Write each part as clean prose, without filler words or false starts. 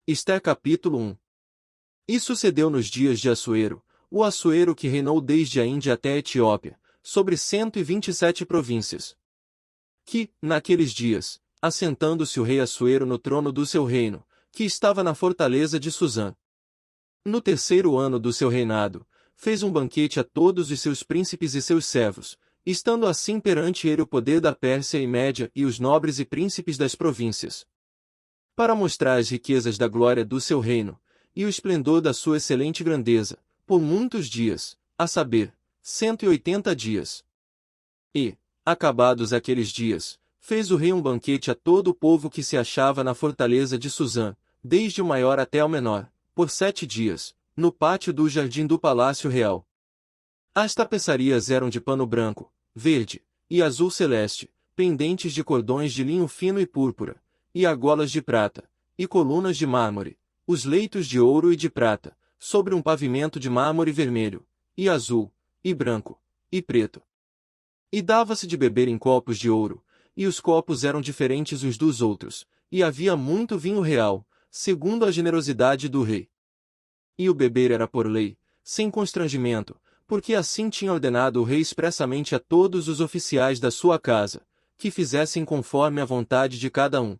Esté capítulo 1. E sucedeu nos dias de Assuero, o Assuero que reinou desde a Índia até a Etiópia, sobre 127 províncias. Que, naqueles dias, assentando-se o rei Assuero no trono do seu reino, que estava na fortaleza de Susã. No terceiro ano do seu reinado, fez um banquete a todos os seus príncipes e seus servos, estando assim perante ele o poder da Pérsia e Média e os nobres e príncipes das províncias. Para mostrar as riquezas da glória do seu reino, e o esplendor da sua excelente grandeza, por muitos dias, a saber, 180 dias. E, acabados aqueles dias, fez o rei um banquete a todo o povo que se achava na fortaleza de Susã, desde o maior até ao menor, por 7 dias, no pátio do jardim do palácio real. As tapeçarias eram de pano branco, verde, e azul celeste, pendentes de cordões de linho fino e púrpura, e argolas de prata, e colunas de mármore, os leitos de ouro e de prata, sobre um pavimento de mármore vermelho, e azul, e branco, e preto. E dava-se de beber em copos de ouro, e os copos eram diferentes uns dos outros, e havia muito vinho real, segundo a generosidade do rei. E o beber era por lei, sem constrangimento, porque assim tinha ordenado o rei expressamente a todos os oficiais da sua casa, que fizessem conforme a vontade de cada um.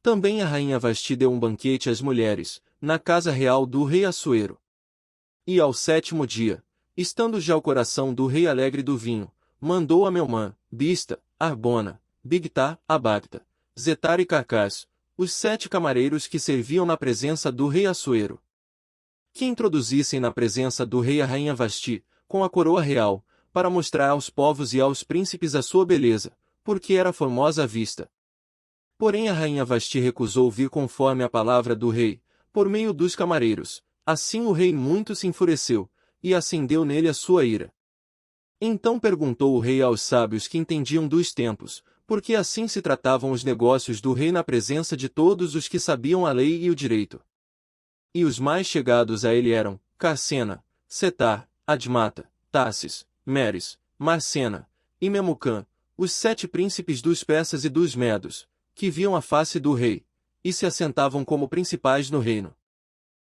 Também a rainha Vasti deu um banquete às mulheres, na casa real do rei Assuero. E ao 7º dia, estando já o coração do rei alegre do vinho, mandou a Melmã, Bista, Arbona, Bigtá, Abagta, Zetar e Carcás, os 7 camareiros que serviam na presença do rei Assuero, que introduzissem na presença do rei a rainha Vasti, com a coroa real, para mostrar aos povos e aos príncipes a sua beleza, porque era formosa à vista. Porém a rainha Vasti recusou vir conforme a palavra do rei, por meio dos camareiros. Assim o rei muito se enfureceu, e acendeu nele a sua ira. Então perguntou o rei aos sábios que entendiam dos tempos, porque assim se tratavam os negócios do rei na presença de todos os que sabiam a lei e o direito. E os mais chegados a ele eram Carcena, Setar, Admata, Tarsis, Meres, Marcena, e Memucã, os 7 príncipes dos persas e dos medos, que viam a face do rei, e se assentavam como principais no reino.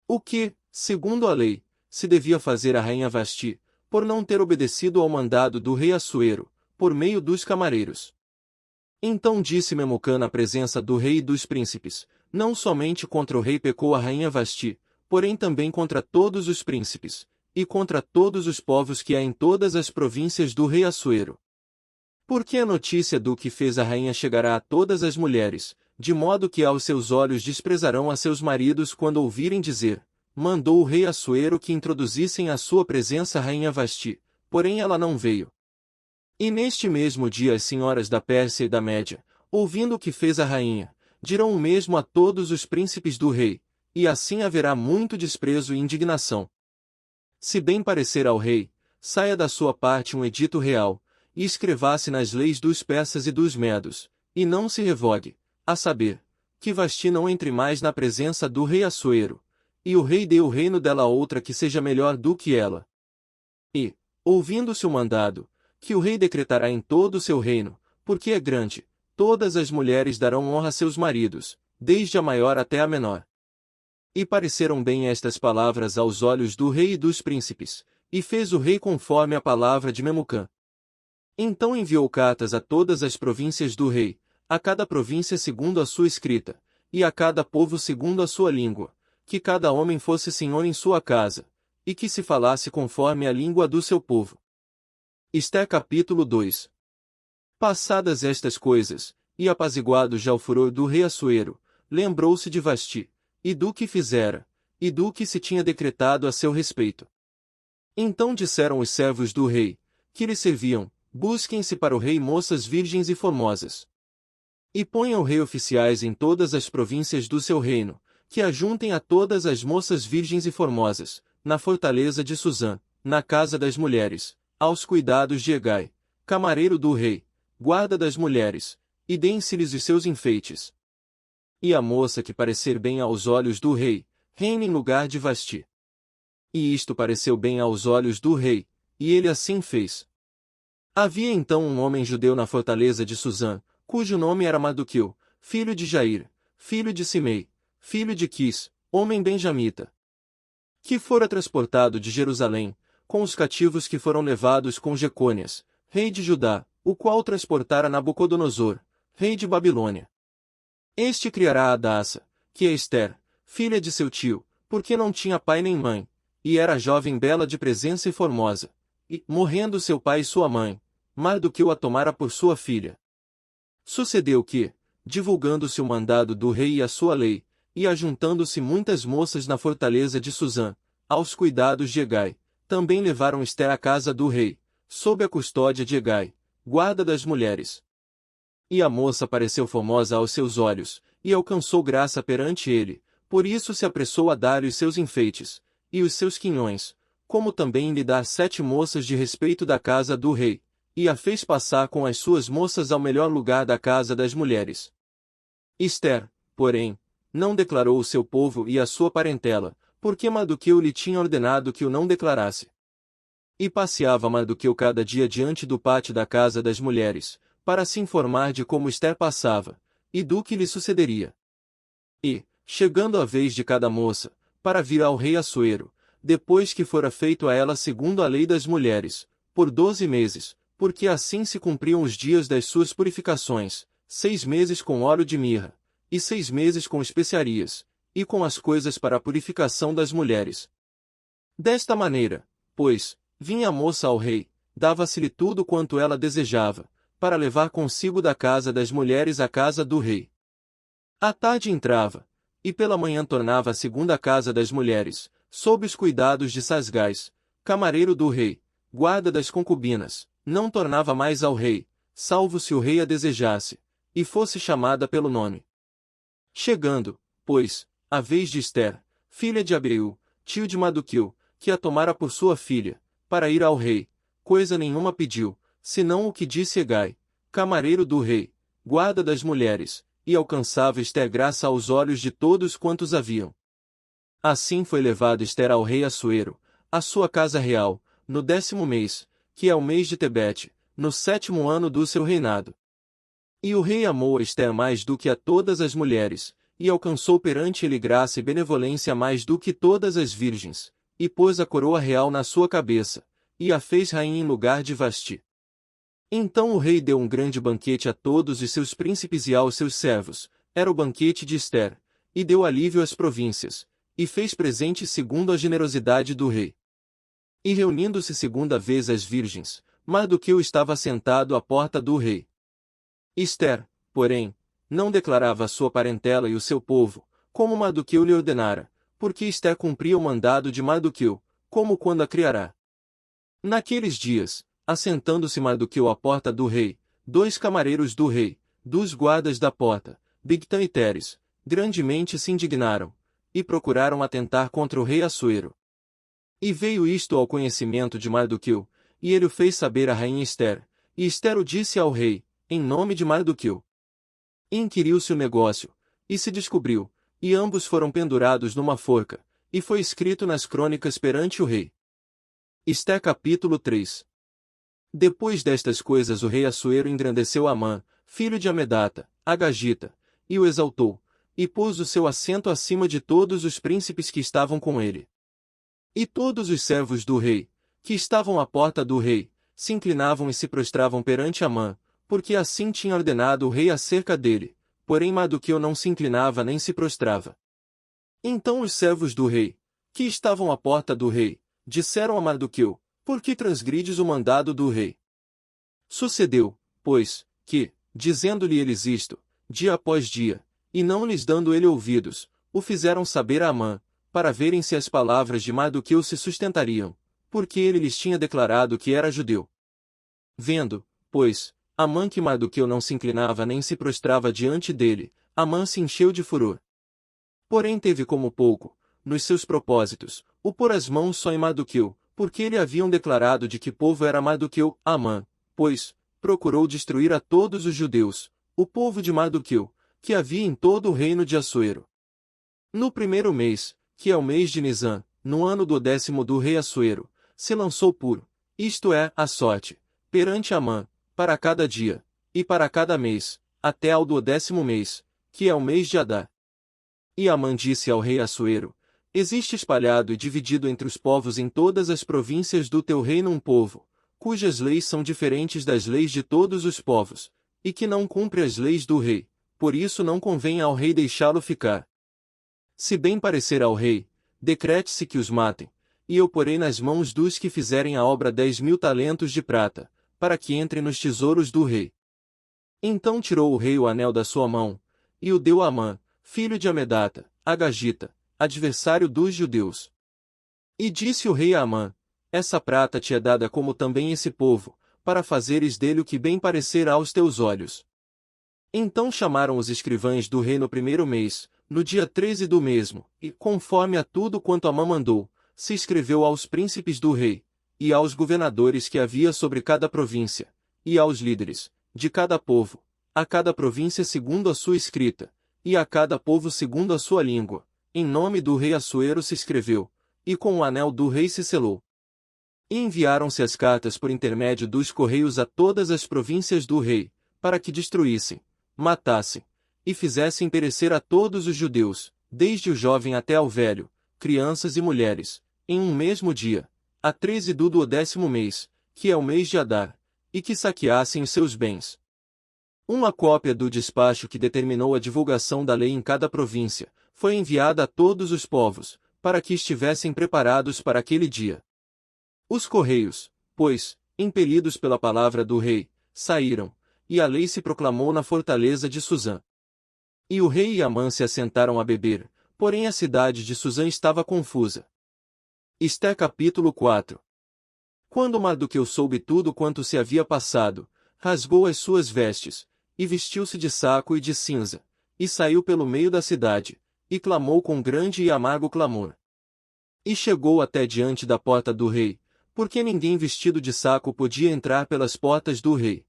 O que, segundo a lei, se devia fazer a rainha Vasti, por não ter obedecido ao mandado do rei Assuero, por meio dos camareiros. Então disse Memucã na presença do rei e dos príncipes, não somente contra o rei pecou a rainha Vasti, porém também contra todos os príncipes, e contra todos os povos que há em todas as províncias do rei Assuero. Porque a notícia do que fez a rainha chegará a todas as mulheres, de modo que aos seus olhos desprezarão a seus maridos quando ouvirem dizer, mandou o rei Assuero que introduzissem à sua presença a rainha Vasti, porém ela não veio. E neste mesmo dia as senhoras da Pérsia e da Média, ouvindo o que fez a rainha, dirão o mesmo a todos os príncipes do rei, e assim haverá muito desprezo e indignação. Se bem parecer ao rei, saia da sua parte um edito real, e escrevasse nas leis dos persas e dos medos, e não se revogue, a saber, que Vasti não entre mais na presença do rei Assuero, e o rei dê o reino dela a outra que seja melhor do que ela. E, ouvindo-se o mandado, que o rei decretará em todo o seu reino, porque é grande, todas as mulheres darão honra a seus maridos, desde a maior até a menor. E pareceram bem estas palavras aos olhos do rei e dos príncipes, e fez o rei conforme a palavra de Memucã. Então enviou cartas a todas as províncias do rei, a cada província segundo a sua escrita, e a cada povo segundo a sua língua, que cada homem fosse senhor em sua casa, e que se falasse conforme a língua do seu povo. Esté capítulo 2. Passadas estas coisas, e apaziguado já o furor do rei Assuero, lembrou-se de Vasti, e do que fizera, e do que se tinha decretado a seu respeito. Então disseram os servos do rei, que lhe serviam, busquem-se para o rei moças virgens e formosas. E ponha o rei oficiais em todas as províncias do seu reino, que ajuntem a todas as moças virgens e formosas, na fortaleza de Susã, na casa das mulheres, aos cuidados de Hegai, camareiro do rei, guarda das mulheres, e deem-se-lhes os seus enfeites. E a moça que parecer bem aos olhos do rei, reine em lugar de Vasti. E isto pareceu bem aos olhos do rei, e ele assim fez. Havia então um homem judeu na fortaleza de Susã, cujo nome era Mardoqueu, filho de Jair, filho de Simei, filho de Quis, homem benjamita, que fora transportado de Jerusalém, com os cativos que foram levados com Jecônias, rei de Judá, o qual transportara Nabucodonosor, rei de Babilônia. Este criará a Hadassa, que é Ester, filha de seu tio, porque não tinha pai nem mãe, e era jovem bela de presença e formosa. E, morrendo seu pai e sua mãe, Mardoqueu a tomara por sua filha. Sucedeu que, divulgando-se o mandado do rei e a sua lei, e ajuntando-se muitas moças na fortaleza de Susã, aos cuidados de Hegai, também levaram Ester à casa do rei, sob a custódia de Hegai, guarda das mulheres. E a moça pareceu formosa aos seus olhos, e alcançou graça perante ele, por isso se apressou a dar-lhe os seus enfeites, e os seus quinhões, como também lhe dar 7 moças de respeito da casa do rei, e a fez passar com as suas moças ao melhor lugar da casa das mulheres. Ester, porém, não declarou o seu povo e a sua parentela, porque Mardoqueu lhe tinha ordenado que o não declarasse. E passeava Mardoqueu cada dia diante do pátio da casa das mulheres, para se informar de como Ester passava, e do que lhe sucederia. E, chegando a vez de cada moça, para vir ao rei Assuero, depois que fora feito a ela segundo a lei das mulheres, por 12 meses, porque assim se cumpriam os dias das suas purificações, 6 meses com óleo de mirra, e 6 meses com especiarias, e com as coisas para a purificação das mulheres. Desta maneira, pois, vinha a moça ao rei, dava-se-lhe tudo quanto ela desejava, para levar consigo da casa das mulheres à casa do rei. À tarde entrava, e pela manhã tornava à segunda casa das mulheres, sob os cuidados de Sasgás, camareiro do rei, guarda das concubinas, não tornava mais ao rei, salvo se o rei a desejasse, e fosse chamada pelo nome. Chegando, pois, a vez de Ester, filha de Abiú, tio de Mardoqueu, que a tomara por sua filha, para ir ao rei, coisa nenhuma pediu, senão o que disse Hegai, camareiro do rei, guarda das mulheres, e alcançava Ester graça aos olhos de todos quantos haviam. Assim foi levado Ester ao rei Assuero, à sua casa real, no 10º mês, que é o mês de Tebete, no 7º ano do seu reinado. E o rei amou a Ester mais do que a todas as mulheres, e alcançou perante ele graça e benevolência mais do que todas as virgens, e pôs a coroa real na sua cabeça, e a fez rainha em lugar de Vasti. Então o rei deu um grande banquete a todos os seus príncipes e aos seus servos, era o banquete de Ester, e deu alívio às províncias, e fez presentes segundo a generosidade do rei. E reunindo-se segunda vez as virgens, Mardoqueu estava sentado à porta do rei. Ester, porém, não declarava a sua parentela e o seu povo, como Mardoqueu lhe ordenara, porque Ester cumpria o mandado de Mardoqueu, como quando a criará. Naqueles dias, assentando-se Mardoqueu à porta do rei, 2 camareiros do rei, dos guardas da porta, Bigtã e Teres, grandemente se indignaram, e procuraram atentar contra o rei Assuero. E veio isto ao conhecimento de Mardoqueu, e ele o fez saber à rainha Ester, e Ester o disse ao rei, em nome de Mardoqueu. Inquiriu-se o negócio, e se descobriu, e ambos foram pendurados numa forca, e foi escrito nas crônicas perante o rei. Ester capítulo 3. Depois destas coisas o rei Assuero engrandeceu Amã, filho de Amedata, Agagita, e o exaltou, e pôs o seu assento acima de todos os príncipes que estavam com ele. E todos os servos do rei, que estavam à porta do rei, se inclinavam e se prostravam perante Amã, porque assim tinha ordenado o rei acerca dele, porém Mardoqueu não se inclinava nem se prostrava. Então os servos do rei, que estavam à porta do rei, disseram a Mardoqueu, por que transgrides o mandado do rei? Sucedeu, pois, que, dizendo-lhe eles isto, dia após dia, e não lhes dando ele ouvidos, o fizeram saber a Amã, para verem se as palavras de Mardoqueu se sustentariam, porque ele lhes tinha declarado que era judeu. Vendo, pois, Amã que Mardoqueu não se inclinava nem se prostrava diante dele, Amã se encheu de furor. Porém teve como pouco, nos seus propósitos, o pôr as mãos só em Mardoqueu, porque lhe haviam declarado de que povo era Mardoqueu, Amã, pois, procurou destruir a todos os judeus, o povo de Mardoqueu, que havia em todo o reino de Assuero. No 1º mês, que é o mês de Nisã, no ano do 10º do rei Assuero, se lançou puro, isto é, a sorte, perante Amã, para cada dia, e para cada mês, até ao do 10º mês, que é o mês de Adar. E Amã disse ao rei Assuero: Existe espalhado e dividido entre os povos em todas as províncias do teu reino um povo, cujas leis são diferentes das leis de todos os povos, e que não cumpre as leis do rei, por isso não convém ao rei deixá-lo ficar. Se bem parecer ao rei, decrete-se que os matem, e eu porei nas mãos dos que fizerem a obra 10.000 talentos de prata, para que entrem nos tesouros do rei. Então tirou o rei o anel da sua mão, e o deu a Amã, filho de Amedata, Agagita, adversário dos judeus. E disse o rei a Amã: Essa prata te é dada como também esse povo, para fazeres dele o que bem parecer aos teus olhos. Então chamaram os escrivães do rei no primeiro mês, no dia 13 do mesmo, e, conforme a tudo quanto Amã mandou, se escreveu aos príncipes do rei, e aos governadores que havia sobre cada província, e aos líderes, de cada povo, a cada província segundo a sua escrita, e a cada povo segundo a sua língua, em nome do rei Assuero se escreveu, e com o anel do rei se selou. E enviaram-se as cartas por intermédio dos correios a todas as províncias do rei, para que destruíssem, matassem, e fizessem perecer a todos os judeus, desde o jovem até ao velho, crianças e mulheres, em um mesmo dia, a 13 do 10º mês, que é o mês de Adar, e que saqueassem os seus bens. Uma cópia do despacho que determinou a divulgação da lei em cada província, foi enviada a todos os povos, para que estivessem preparados para aquele dia. Os correios, pois, impelidos pela palavra do rei, saíram, e a lei se proclamou na fortaleza de Susã. E o rei e Amã se assentaram a beber, porém a cidade de Susã estava confusa. Esté capítulo 4. Quando Mardoqueu soube tudo quanto se havia passado, rasgou as suas vestes, e vestiu-se de saco e de cinza, e saiu pelo meio da cidade, e clamou com grande e amargo clamor. E chegou até diante da porta do rei, porque ninguém vestido de saco podia entrar pelas portas do rei.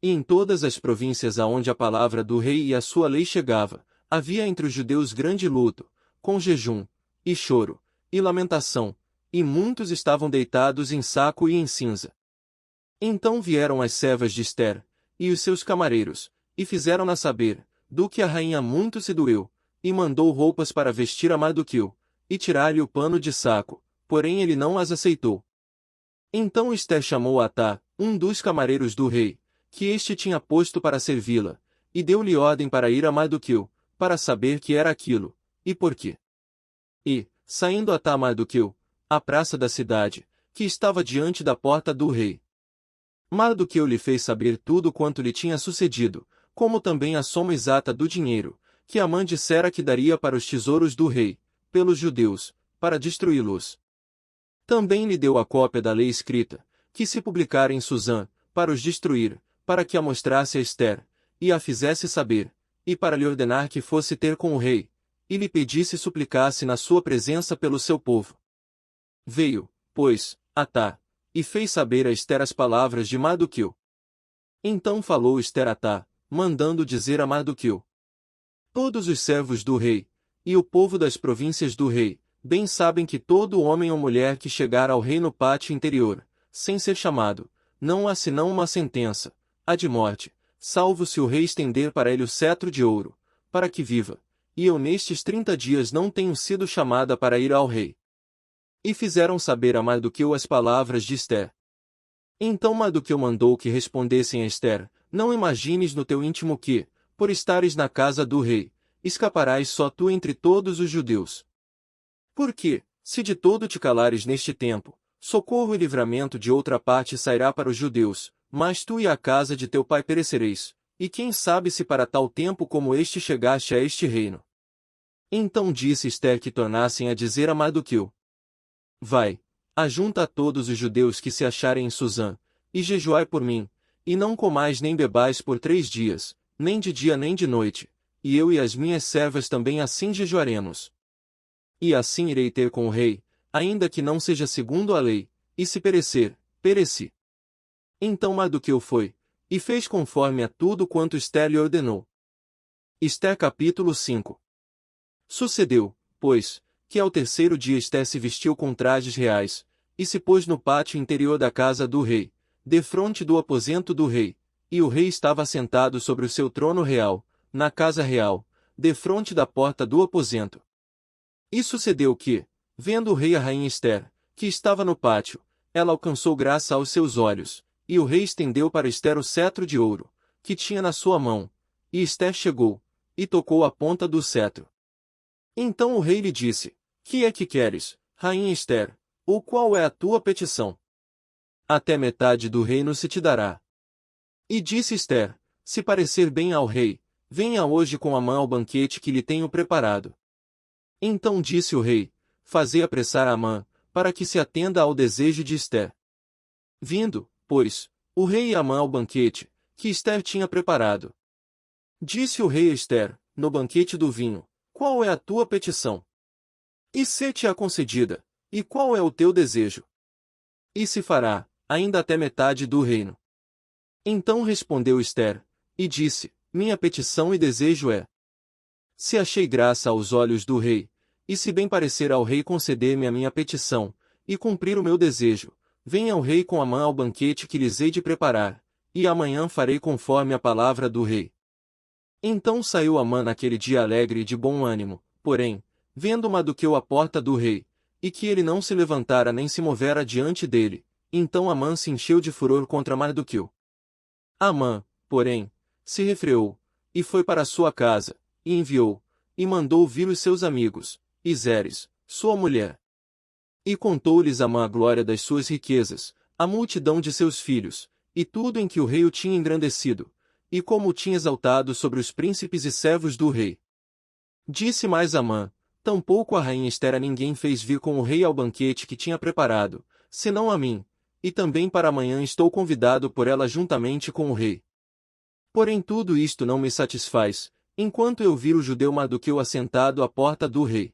E em todas as províncias aonde a palavra do rei e a sua lei chegava, havia entre os judeus grande luto, com jejum, e choro, e lamentação, e muitos estavam deitados em saco e em cinza. Então vieram as servas de Ester, e os seus camareiros, e fizeram-na saber, do que a rainha muito se doeu, e mandou roupas para vestir a Mardoqueu, e tirar-lhe o pano de saco, porém ele não as aceitou. Então Ester chamou a Atá, um dos camareiros do rei, que este tinha posto para servi-la, e deu-lhe ordem para ir a Mardoqueu, para saber que era aquilo, e por quê. E, saindo Atá a Mardoqueu, à praça da cidade, que estava diante da porta do rei, Mardoqueu lhe fez saber tudo quanto lhe tinha sucedido, como também a soma exata do dinheiro, que Amã dissera que daria para os tesouros do rei, pelos judeus, para destruí-los. Também lhe deu a cópia da lei escrita, que se publicara em Susã, para os destruir, para que a mostrasse a Ester, e a fizesse saber, e para lhe ordenar que fosse ter com o rei, e lhe pedisse e suplicasse na sua presença pelo seu povo. Veio, pois, Atá, e fez saber a Ester as palavras de Mardoqueu. Então falou Ester a Atá, mandando dizer a Mardoqueu: Todos os servos do rei, e o povo das províncias do rei, bem sabem que todo homem ou mulher que chegar ao rei no pátio interior, sem ser chamado, não há senão uma sentença, a de morte, salvo se o rei estender para ele o cetro de ouro, para que viva, e eu nestes 30 dias não tenho sido chamada para ir ao rei. E fizeram saber a Mardoqueu as palavras de Ester. Então Mardoqueu mandou que respondessem a Ester: Não imagines no teu íntimo que, por estares na casa do rei, escaparás só tu entre todos os judeus. Porque, se de todo te calares neste tempo, socorro e livramento de outra parte sairá para os judeus, mas tu e a casa de teu pai perecereis, e quem sabe se para tal tempo como este chegaste a este reino. Então disse Ester que tornassem a dizer a Mardoqueu: Vai, ajunta a todos os judeus que se acharem em Susã, e jejuai por mim, e não comais nem bebais por 3 dias, nem de dia nem de noite, e eu e as minhas servas também assim jejuaremos. E assim irei ter com o rei, ainda que não seja segundo a lei, e se perecer, pereci. Então Mardoqueu foi, e fez conforme a tudo quanto Ester lhe ordenou. Ester capítulo 5. Sucedeu, pois, que ao terceiro dia Ester se vestiu com trajes reais, e se pôs no pátio interior da casa do rei, defronte do aposento do rei, e o rei estava sentado sobre o seu trono real, na casa real, defronte da porta do aposento. E sucedeu que, vendo o rei e a rainha Ester, que estava no pátio, ela alcançou graça aos seus olhos, e o rei estendeu para Ester o cetro de ouro, que tinha na sua mão, e Ester chegou, e tocou a ponta do cetro. Então o rei lhe disse: Que é que queres, rainha Ester, ou qual é a tua petição? Até metade do reino se te dará. E disse Ester: Se parecer bem ao rei, venha hoje com Amã ao banquete que lhe tenho preparado. Então disse o rei: Fazei apressar Amã, para que se atenda ao desejo de Ester. Vindo, pois, o rei e Amã ao banquete, que Ester tinha preparado. Disse o rei a Ester, no banquete do vinho: Qual é a tua petição? E se-te-á concedida, e qual é o teu desejo? E se fará, ainda até metade do reino. Então respondeu Ester, e disse: Minha petição e desejo é: se achei graça aos olhos do rei, e se bem parecer ao rei conceder-me a minha petição, e cumprir o meu desejo, venha o rei com Amã ao banquete que lhes hei de preparar, e amanhã farei conforme a palavra do rei. Então saiu Amã naquele dia alegre e de bom ânimo, porém, vendo Mardoqueu à porta do rei, e que ele não se levantara nem se movera diante dele, então Amã se encheu de furor contra Mardoqueu. Amã, porém, se refreou, e foi para sua casa, e enviou, e mandou vir os seus amigos, e Zeres, sua mulher. E contou-lhes Amã a glória das suas riquezas, a multidão de seus filhos, e tudo em que o rei o tinha engrandecido, e como o tinha exaltado sobre os príncipes e servos do rei. Disse mais Amã: Tampouco a rainha Ester a ninguém fez vir com o rei ao banquete que tinha preparado, senão a mim, e também para amanhã estou convidado por ela juntamente com o rei. Porém tudo isto não me satisfaz, enquanto eu vir o judeu Mardoqueu assentado à porta do rei.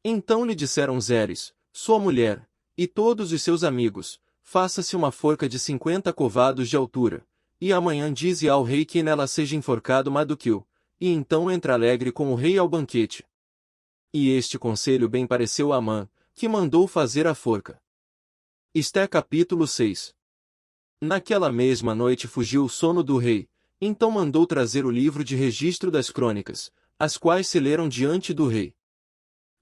Então lhe disseram Zeres, sua mulher, e todos os seus amigos: Faça-se uma forca de 50 covados de altura, e amanhã dize ao rei que nela seja enforcado Mardoqueu, e então entra alegre com o rei ao banquete. E este conselho bem pareceu a Amã, que mandou fazer a forca. Ester capítulo 6. Naquela mesma noite fugiu o sono do rei, então mandou trazer o livro de registro das crônicas, as quais se leram diante do rei.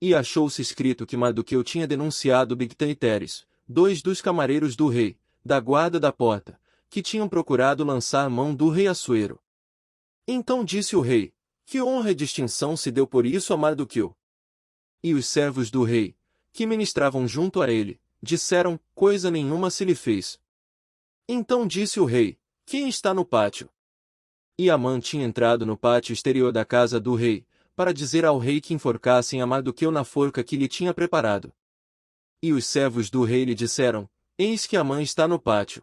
E achou-se escrito que Mardoqueu tinha denunciado Bigtã e Teres, dois dos camareiros do rei, da guarda da porta, que tinham procurado lançar a mão do rei Assuero. Então disse o rei: Que honra e distinção se deu por isso a Mardoqueu? E os servos do rei, que ministravam junto a ele, disseram: Coisa nenhuma se lhe fez. Então disse o rei: Quem está no pátio? E Amã tinha entrado no pátio exterior da casa do rei, para dizer ao rei que enforcassem a Mardoqueu na forca que lhe tinha preparado. E os servos do rei lhe disseram: Eis que Amã está no pátio.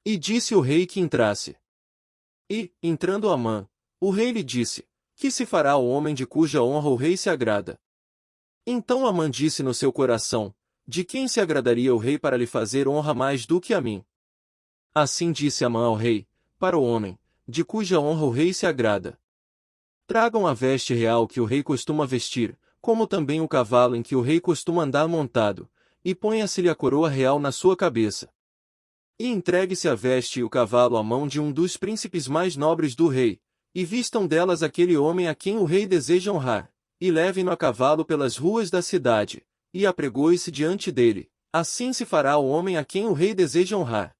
E disse o rei que entrasse. E, entrando Amã, o rei lhe disse: Que se fará ao homem de cuja honra o rei se agrada? Então Amã disse no seu coração: De quem se agradaria o rei para lhe fazer honra mais do que a mim? Assim disse Amã ao rei: Para o homem, de cuja honra o rei se agrada. Tragam a veste real que o rei costuma vestir, como também o cavalo em que o rei costuma andar montado, e ponha-se-lhe a coroa real na sua cabeça. E entregue-se a veste e o cavalo à mão de um dos príncipes mais nobres do rei, e vistam delas aquele homem a quem o rei deseja honrar, e levem-no a cavalo pelas ruas da cidade, e apregoe-se diante dele, assim se fará ao homem a quem o rei deseja honrar.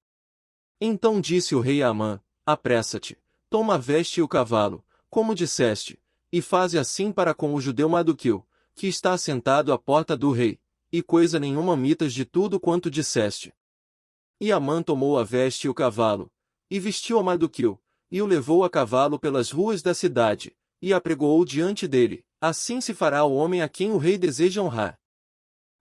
Então disse o rei a Amã: Apressa-te, toma a veste e o cavalo, como disseste, e faze assim para com o judeu Mardoqueu, que está assentado à porta do rei, e coisa nenhuma omitas de tudo quanto disseste. E Amã tomou a veste e o cavalo, e vestiu a Mardoqueu, e o levou a cavalo pelas ruas da cidade, e apregoou diante dele, assim se fará ao homem a quem o rei deseja honrar.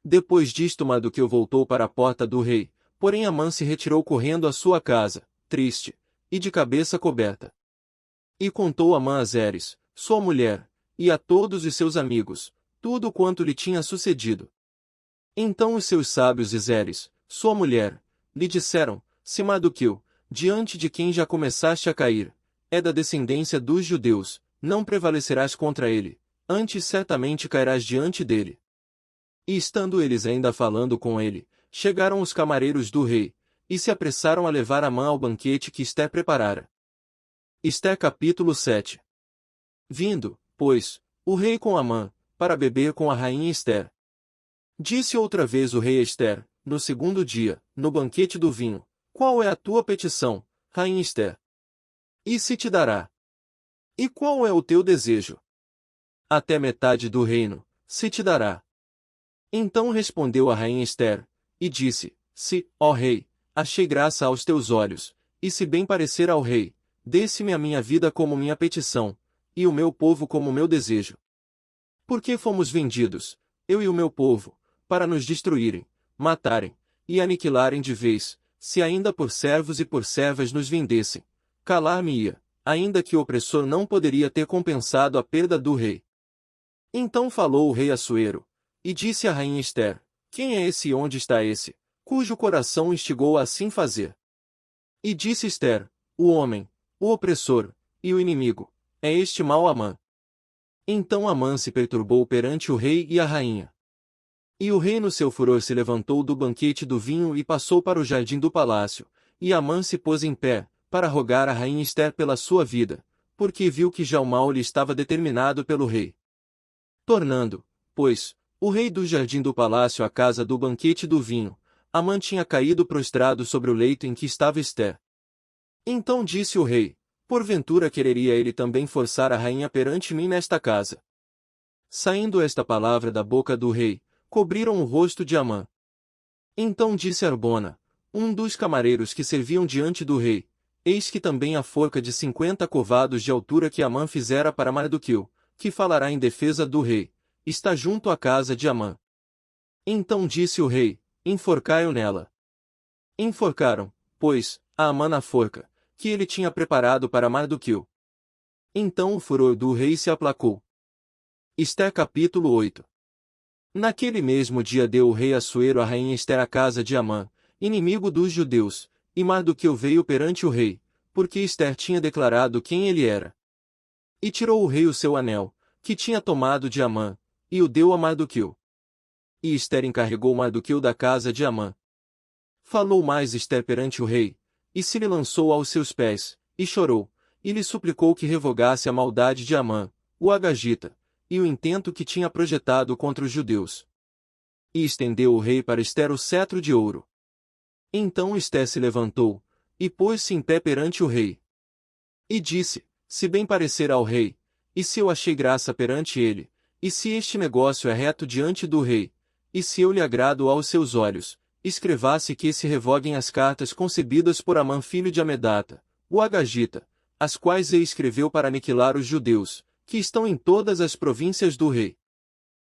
Depois disto Mardoqueu voltou para a porta do rei, porém Amã se retirou correndo à sua casa, triste, e de cabeça coberta. E contou Amã a Zeres, sua mulher, e a todos os seus amigos, tudo quanto lhe tinha sucedido. Então os seus sábios e Zeres, sua mulher, lhe disseram: Se Mardoqueu, diante de quem já começaste a cair, é da descendência dos judeus, não prevalecerás contra ele, antes certamente cairás diante dele. E estando eles ainda falando com ele, chegaram os camareiros do rei, e se apressaram a levar Amã ao banquete que Ester preparara. Ester capítulo 7. Vindo, pois, o rei com Amã, para beber com a rainha Ester. Disse outra vez o rei a Ester, no segundo dia, no banquete do vinho: qual é a tua petição, rainha Ester? E se te dará? E qual é o teu desejo? Até metade do reino, se te dará. Então respondeu a rainha Ester, e disse: se, ó rei, achei graça aos teus olhos, e se bem parecer ao rei, dê-se-me a minha vida como minha petição, e o meu povo como meu desejo. Porque fomos vendidos, eu e o meu povo, para nos destruírem, matarem, e aniquilarem de vez, se ainda por servos e por servas nos vendessem, calar-me-ia, ainda que o opressor não poderia ter compensado a perda do rei. Então falou o rei Assuero, e disse à rainha Ester: quem é esse e onde está esse, cujo coração instigou a assim fazer? E disse Ester: o homem, o opressor, e o inimigo, é este mau Amã. Então Amã se perturbou perante o rei e a rainha. E o rei no seu furor se levantou do banquete do vinho e passou para o jardim do palácio, e Amã se pôs em pé, para rogar a rainha Ester pela sua vida, porque viu que já o mal lhe estava determinado pelo rei. Tornando, pois, o rei do jardim do palácio à casa do banquete do vinho, Amã tinha caído prostrado sobre o leito em que estava Ester. Então disse o rei: porventura quereria ele também forçar a rainha perante mim nesta casa? Saindo esta palavra da boca do rei, cobriram o rosto de Amã. Então disse Arbona, um dos camareiros que serviam diante do rei: eis que também a forca de 50 covados de altura que Amã fizera para Mardoqueu, que falará em defesa do rei, está junto à casa de Amã. Então disse o rei: enforcai-o nela. Enforcaram, pois, a Amã na forca, que ele tinha preparado para Mardoqueu. Então o furor do rei se aplacou. Ester capítulo 8. Naquele mesmo dia deu o rei Assuero a rainha Ester à casa de Amã, inimigo dos judeus, e Mardoqueu veio perante o rei, porque Ester tinha declarado quem ele era. E tirou o rei o seu anel, que tinha tomado de Amã, e o deu a Mardoqueu. E Ester encarregou Mardoqueu da casa de Amã. Falou mais Ester perante o rei, e se lhe lançou aos seus pés, e chorou, e lhe suplicou que revogasse a maldade de Amã, o Agagita, e o intento que tinha projetado contra os judeus. E estendeu o rei para Ester o cetro de ouro. Então Ester se levantou, e pôs-se em pé perante o rei. E disse: se bem parecer ao rei, e se eu achei graça perante ele, e se este negócio é reto diante do rei, e se eu lhe agrado aos seus olhos, escrevasse que se revoguem as cartas concebidas por Amã filho de Amedata, o Agagita, as quais ele escreveu para aniquilar os judeus, que estão em todas as províncias do rei.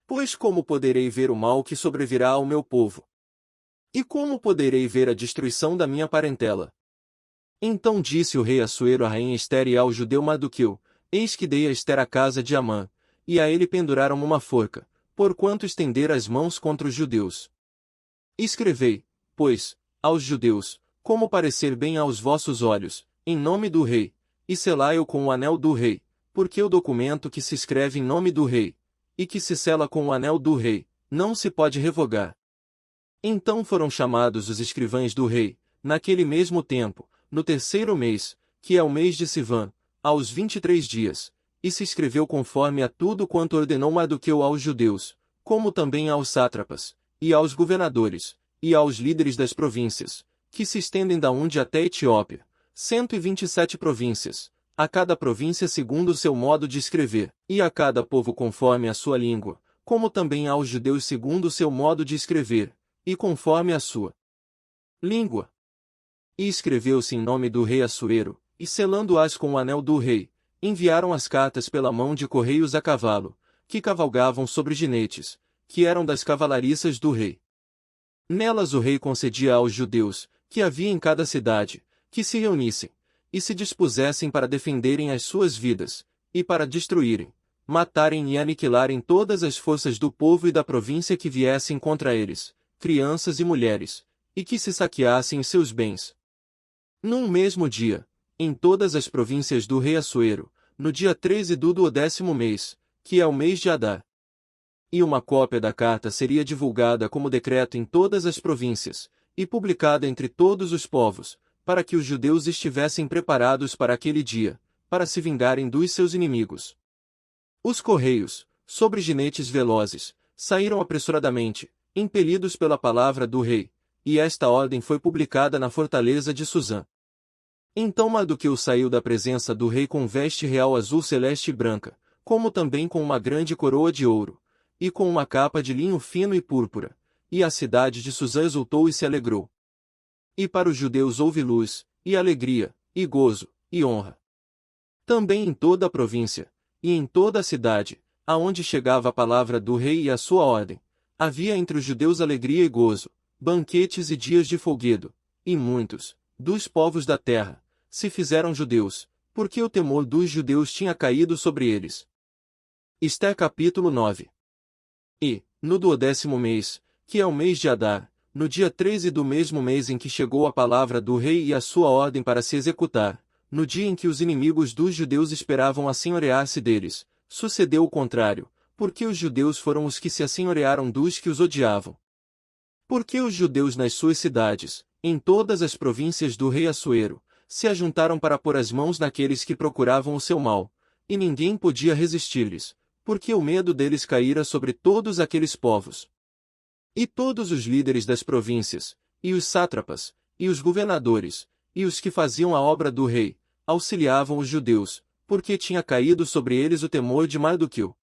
Pois como poderei ver o mal que sobrevirá ao meu povo? E como poderei ver a destruição da minha parentela? Então disse o rei Assuero à rainha Ester e ao judeu Mardoqueu: eis que dei a Ester a casa de Amã, e a ele penduraram uma forca, porquanto estender as mãos contra os judeus. Escrevei, pois, aos judeus, como parecer bem aos vossos olhos, em nome do rei, e selai-o com o anel do rei, porque o documento que se escreve em nome do rei, e que se sela com o anel do rei, não se pode revogar. Então foram chamados os escrivães do rei, naquele mesmo tempo, no terceiro mês, que é o mês de Sivan, aos 23 dias, e se escreveu conforme a tudo quanto ordenou Mardoqueu aos judeus, como também aos sátrapas, e aos governadores, e aos líderes das províncias, que se estendem da Onde até a Etiópia, 127 províncias, a cada província segundo o seu modo de escrever, e a cada povo conforme a sua língua, como também aos judeus segundo o seu modo de escrever, e conforme a sua língua. E escreveu-se em nome do rei Assuero, e selando-as com o anel do rei, enviaram as cartas pela mão de correios a cavalo, que cavalgavam sobre jinetes, que eram das cavalariças do rei. Nelas o rei concedia aos judeus, que havia em cada cidade, que se reunissem, e se dispusessem para defenderem as suas vidas, e para destruírem, matarem e aniquilarem todas as forças do povo e da província que viessem contra eles, crianças e mulheres, e que se saqueassem os seus bens. Num mesmo dia, em todas as províncias do rei Assuero, no dia 13 do 10º mês, que é o mês de Adar. E uma cópia da carta seria divulgada como decreto em todas as províncias, e publicada entre todos os povos, para que os judeus estivessem preparados para aquele dia, para se vingarem dos seus inimigos. Os correios, sobre jinetes velozes, saíram apressuradamente, impelidos pela palavra do rei, e esta ordem foi publicada na fortaleza de Suzã. Então Mardoqueu saiu da presença do rei com veste real azul celeste e branca, como também com uma grande coroa de ouro, e com uma capa de linho fino e púrpura, e a cidade de Suzã exultou e se alegrou. E para os judeus houve luz, e alegria, e gozo, e honra. Também em toda a província, e em toda a cidade, aonde chegava a palavra do rei e a sua ordem, havia entre os judeus alegria e gozo, banquetes e dias de folguedo, e muitos, dos povos da terra, se fizeram judeus, porque o temor dos judeus tinha caído sobre eles. Esté capítulo 9. E, no 12º mês, que é o mês de Adar, no dia 13 do mesmo mês em que chegou a palavra do rei e a sua ordem para se executar, no dia em que os inimigos dos judeus esperavam assenhorear-se deles, sucedeu o contrário, porque os judeus foram os que se assenhorearam dos que os odiavam. Porque os judeus nas suas cidades, em todas as províncias do rei Assuero, se ajuntaram para pôr as mãos naqueles que procuravam o seu mal, e ninguém podia resistir-lhes, porque o medo deles caíra sobre todos aqueles povos. E todos os líderes das províncias, e os sátrapas, e os governadores, e os que faziam a obra do rei, auxiliavam os judeus, porque tinha caído sobre eles o temor de Mardoqueu.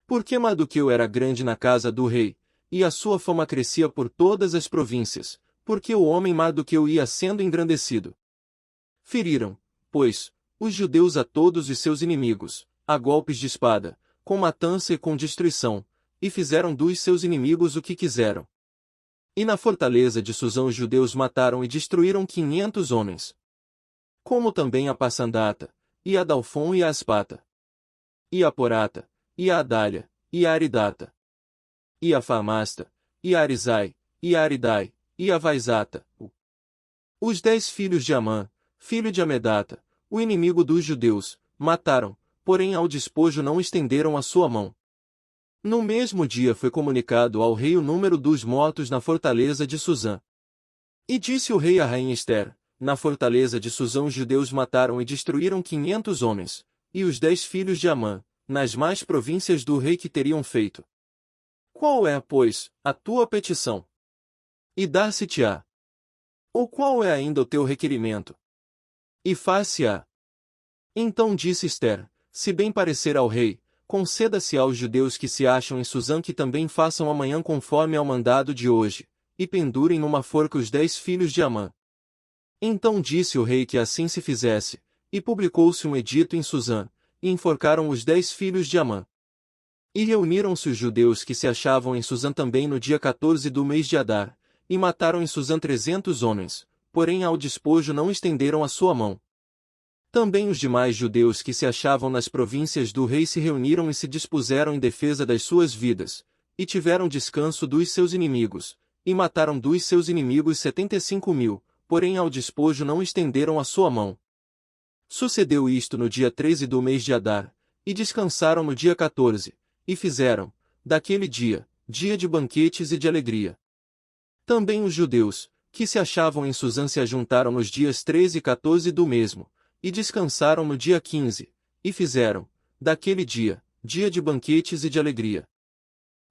Porque Mardoqueu era grande na casa do rei, e a sua fama crescia por todas as províncias, porque o homem Mardoqueu ia sendo engrandecido. Feriram, pois, os judeus a todos os seus inimigos, a golpes de espada, com matança e com destruição, e fizeram dos seus inimigos o que quiseram. E na fortaleza de Suzã os judeus mataram e destruíram 500 homens. Como também a Passandata, e a Dalfon e a Aspata, e a Porata, e a Adália, e a Aridata, e a Famasta, e a Arizai, e a Aridai, e a Vaizata, os 10 filhos de Amã, filho de Amedata, o inimigo dos judeus, mataram, porém ao despojo não estenderam a sua mão. No mesmo dia foi comunicado ao rei o número dos mortos na fortaleza de Suzã. E disse o rei à rainha Ester: na fortaleza de Suzã os judeus mataram e destruíram 500 homens, e os 10 filhos de Amã, nas mais províncias do rei que teriam feito. Qual é, pois, a tua petição? E dar-se-te-á. Ou qual é ainda o teu requerimento? E far-se-á. Então disse Ester: se bem parecer ao rei, conceda-se aos judeus que se acham em Suzã que também façam amanhã conforme ao mandado de hoje, e pendurem numa forca os 10 filhos de Amã. Então disse o rei que assim se fizesse, e publicou-se um edito em Suzã, e enforcaram os 10 filhos de Amã. E reuniram-se os judeus que se achavam em Suzã também no dia 14 do mês de Adar, e mataram em Suzã 300 homens, porém ao despojo não estenderam a sua mão. Também os demais judeus que se achavam nas províncias do rei se reuniram e se dispuseram em defesa das suas vidas, e tiveram descanso dos seus inimigos, e mataram dos seus inimigos 75.000, porém ao despojo não estenderam a sua mão. Sucedeu isto no dia 13 do mês de Adar, e descansaram no dia 14, e fizeram, daquele dia, dia de banquetes e de alegria. Também os judeus, que se achavam em Suzã se ajuntaram nos dias 13 e 14 do mesmo, e descansaram no dia 15, e fizeram, daquele dia, dia de banquetes e de alegria.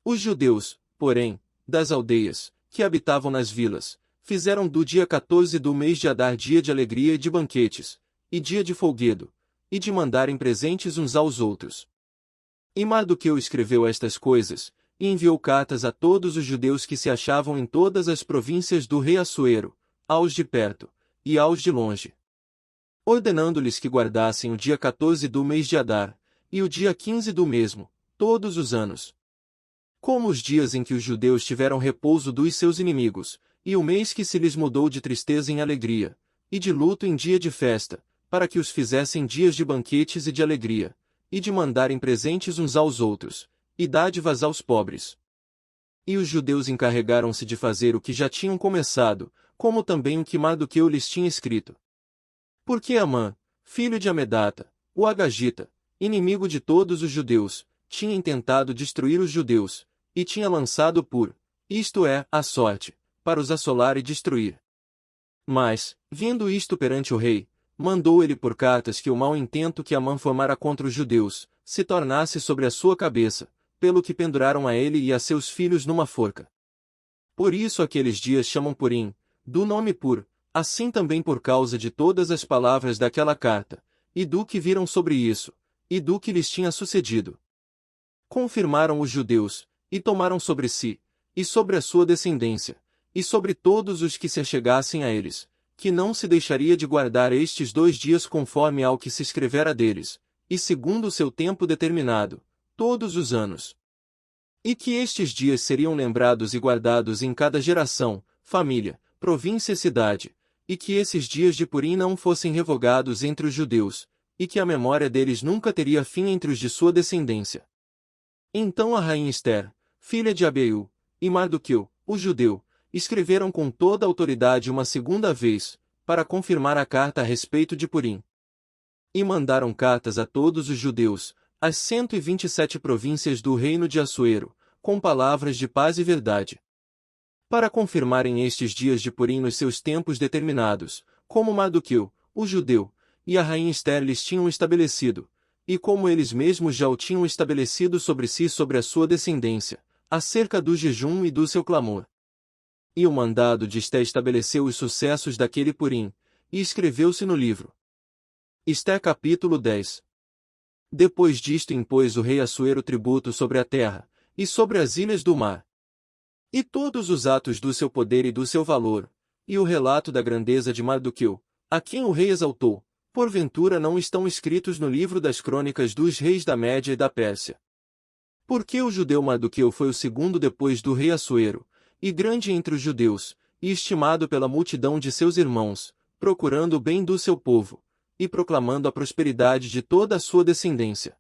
Os judeus, porém, das aldeias, que habitavam nas vilas, fizeram do dia 14 do mês de Adar dia de alegria e de banquetes, e dia de folguedo, e de mandarem presentes uns aos outros. E Mardoqueu escreveu estas coisas, e enviou cartas a todos os judeus que se achavam em todas as províncias do rei Assuero, aos de perto, e aos de longe, ordenando-lhes que guardassem o dia 14 do mês de Adar, e o dia 15 do mesmo, todos os anos, como os dias em que os judeus tiveram repouso dos seus inimigos, e o mês que se lhes mudou de tristeza em alegria, e de luto em dia de festa, para que os fizessem dias de banquetes e de alegria, e de mandarem presentes uns aos outros, e dádivas aos pobres. E os judeus encarregaram-se de fazer o que já tinham começado, como também o que Mardoqueu lhes tinha escrito. Porque Amã, filho de Amedata, o Agagita, inimigo de todos os judeus, tinha intentado destruir os judeus, e tinha lançado isto é, a sorte, para os assolar e destruir. Mas, vendo isto perante o rei, mandou ele por cartas que o mau intento que Amã formara contra os judeus, se tornasse sobre a sua cabeça, pelo que penduraram a ele e a seus filhos numa forca. Por isso aqueles dias chamam Purim, do nome Pur, assim também por causa de todas as palavras daquela carta, e do que viram sobre isso, e do que lhes tinha sucedido. Confirmaram os judeus, e tomaram sobre si, e sobre a sua descendência, e sobre todos os que se achegassem a eles, que não se deixaria de guardar estes 2 dias conforme ao que se escrevera deles, e segundo o seu tempo determinado, todos os anos. E que estes dias seriam lembrados e guardados em cada geração, família, província e cidade, e que esses dias de Purim não fossem revogados entre os judeus, e que a memória deles nunca teria fim entre os de sua descendência. Então a rainha Ester, filha de Abeiú, e Mardoqueu, o judeu, escreveram com toda a autoridade uma segunda vez, para confirmar a carta a respeito de Purim. E mandaram cartas a todos os judeus, às 127 províncias do reino de Assuero, com palavras de paz e verdade. Para confirmarem estes dias de Purim nos seus tempos determinados, como Mardoqueu, o judeu, e a rainha Ester lhes tinham estabelecido, e como eles mesmos já o tinham estabelecido sobre si e sobre a sua descendência, acerca do jejum e do seu clamor. E o mandado de Ester estabeleceu os sucessos daquele Purim, e escreveu-se no livro. Ester capítulo 10. Depois disto impôs o rei Assuero tributo sobre a terra, e sobre as ilhas do mar. E todos os atos do seu poder e do seu valor, e o relato da grandeza de Mardoqueu, a quem o rei exaltou, porventura não estão escritos no livro das crônicas dos reis da Média e da Pérsia. Porque o judeu Mardoqueu foi o segundo depois do rei Assuero, e grande entre os judeus, e estimado pela multidão de seus irmãos, procurando o bem do seu povo, e proclamando a prosperidade de toda a sua descendência.